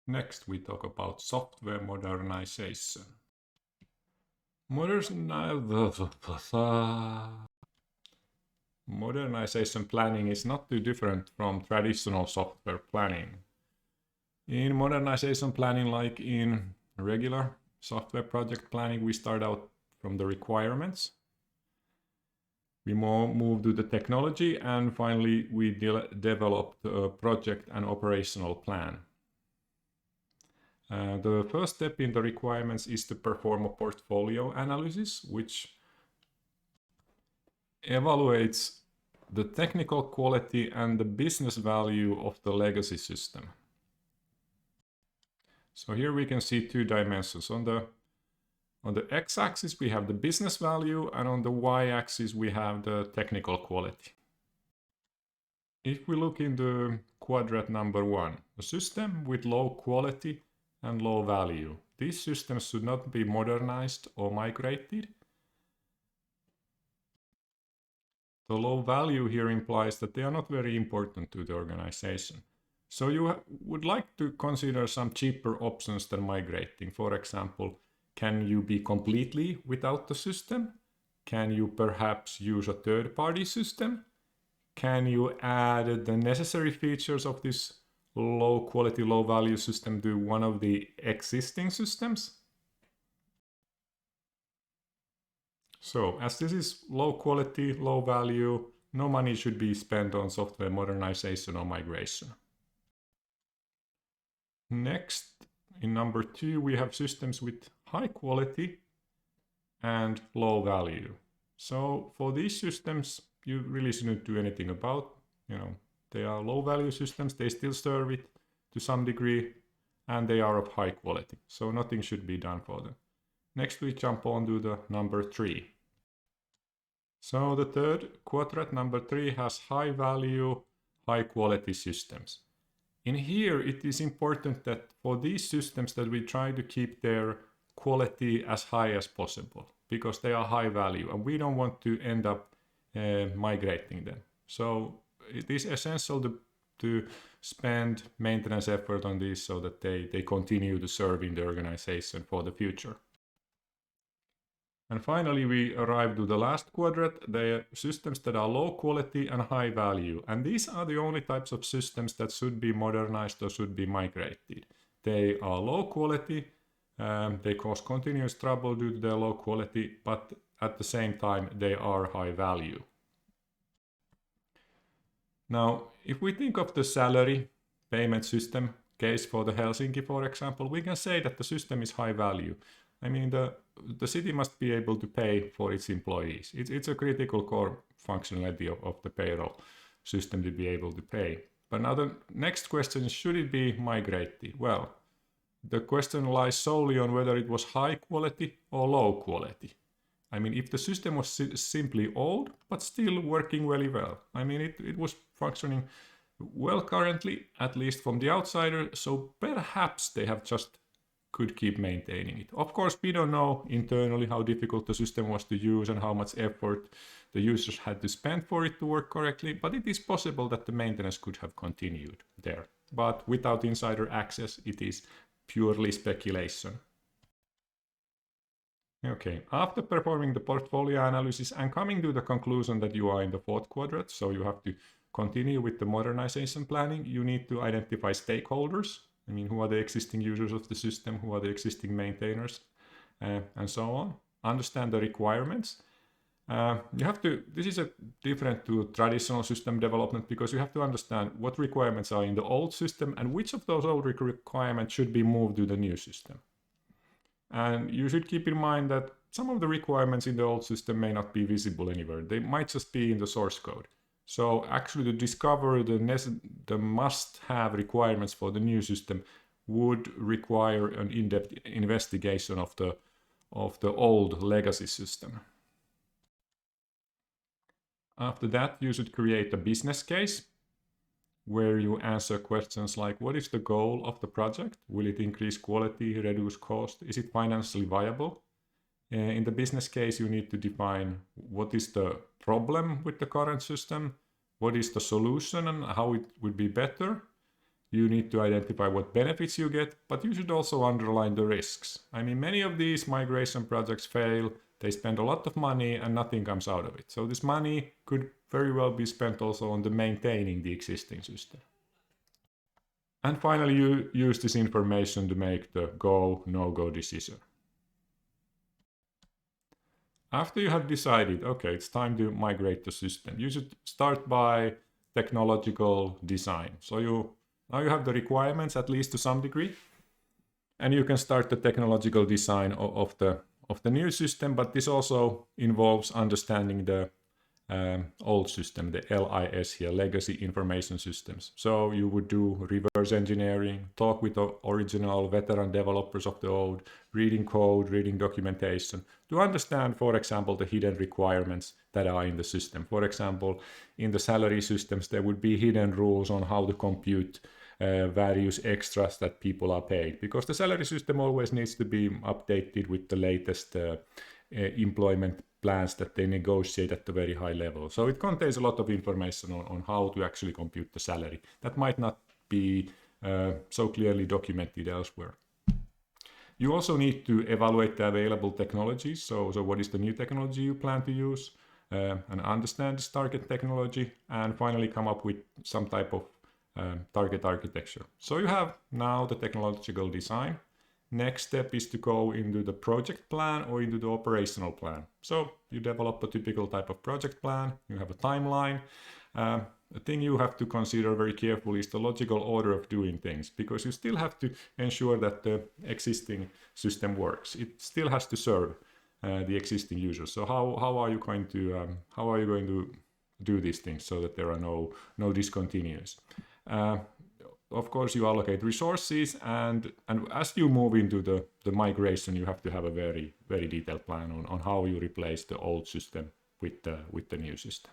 Next, we talk about software modernization. Modernization planning is not too different from traditional software planning. In modernization planning, like in regular software project planning, we start out from the requirements. We move to the technology, and finally we develop the project and operational plan. The first step in the requirements is to perform a portfolio analysis, which evaluates the technical quality and the business value of the legacy system. So here we can see two dimensions. On the x-axis we have the business value, and on the y-axis we have the technical quality. If we look in the quadrant number 1, a system with low quality and low value. These systems should not be modernized or migrated. The low value here implies that they are not very important to the organization. So you would like to consider some cheaper options than migrating. For example, can you be completely without the system? Can you perhaps use a third-party system? Can you add the necessary features of this low quality, low value system to one of the existing systems? So, as this is low quality, low value, no money should be spent on software modernization or migration. Next, in number 2, we have systems with high quality and low value. So, for these systems, you really shouldn't do anything about, they are low value systems, they still serve it to some degree, and they are of high quality. So nothing should be done for them. Next we jump on to the number 3. So the third quadrant, number 3, has high value, high quality systems. In here it is important that for these systems that we try to keep their quality as high as possible, because they are high value and we don't want to end up migrating them. So it is essential to spend maintenance effort on these so that they continue to serve in the organization for the future. And finally, we arrive to the last quadrant, the systems that are low quality and high value. And these are the only types of systems that should be modernized or should be migrated. They are low quality, they cause continuous trouble due to their low quality, but at the same time, they are high value. Now, if we think of the salary payment system case for the Helsinki, for example, we can say that the system is high value. I mean, the city must be able to pay for its employees. It's a critical core functionality of the payroll system to be able to pay. But now the next question is, should it be migrated? Well, the question lies solely on whether it was high quality or low quality. I mean, if the system was simply old, but still working very well. I mean, it was functioning well currently, at least from the outsider, so perhaps they have just could keep maintaining it. Of course, we don't know internally how difficult the system was to use and how much effort the users had to spend for it to work correctly, but it is possible that the maintenance could have continued there. But without insider access, it is purely speculation. Okay, after performing the portfolio analysis and coming to the conclusion that you are in the 4th quadrant, so you have to continue with the modernization planning, you need to identify stakeholders. I mean, who are the existing users of the system, who are the existing maintainers, and so on. Understand the requirements. You have to, this is different to traditional system development, because you have to understand what requirements are in the old system and which of those old requirements should be moved to the new system. And you should keep in mind that some of the requirements in the old system may not be visible anywhere. They might just be in the source code. So actually to discover the must-have requirements for the new system would require an in-depth investigation of the old legacy system. After that, you should create a business case where you answer questions like, what is the goal of the project? Will it increase quality, reduce cost? Is it financially viable? In the business case, you need to define what is the problem with the current system, what is the solution and how it would be better. You need to identify what benefits you get, but you should also underline the risks. I mean, many of these migration projects fail. They spend a lot of money and nothing comes out of it. So this money could very well be spent also on the maintaining the existing system. And finally, you use this information to make the go, no-go decision. After you have decided, okay, it's time to migrate the system, you should start by technological design. So now you have the requirements, at least to some degree, and you can start the technological design of the new system, but this also involves understanding the old system, the LIS here, legacy information systems. So you would do reverse engineering, talk with the original veteran developers of the old, reading code, reading documentation, to understand, for example, the hidden requirements that are in the system. For example, in the salary systems, there would be hidden rules on how to compute various extras that people are paid, because the salary system always needs to be updated with the latest employment plans that they negotiate at the very high level. So it contains a lot of information on how to actually compute the salary. That might not be so clearly documented elsewhere. You also need to evaluate the available technologies. So what is the new technology you plan to use, and understand this target technology, and finally come up with some type of target architecture. So you have now the technological design. Next step is to go into the project plan or into the operational plan. So you develop a typical type of project plan, you have a timeline. The thing you have to consider very carefully is the logical order of doing things, because you still have to ensure that the existing system works. It still has to serve the existing users. So how are you going to do these things so that there are no discontinuous? Of course, you allocate resources, and as you move into the migration, you have to have a very, very detailed plan on how you replace the old system with the new system.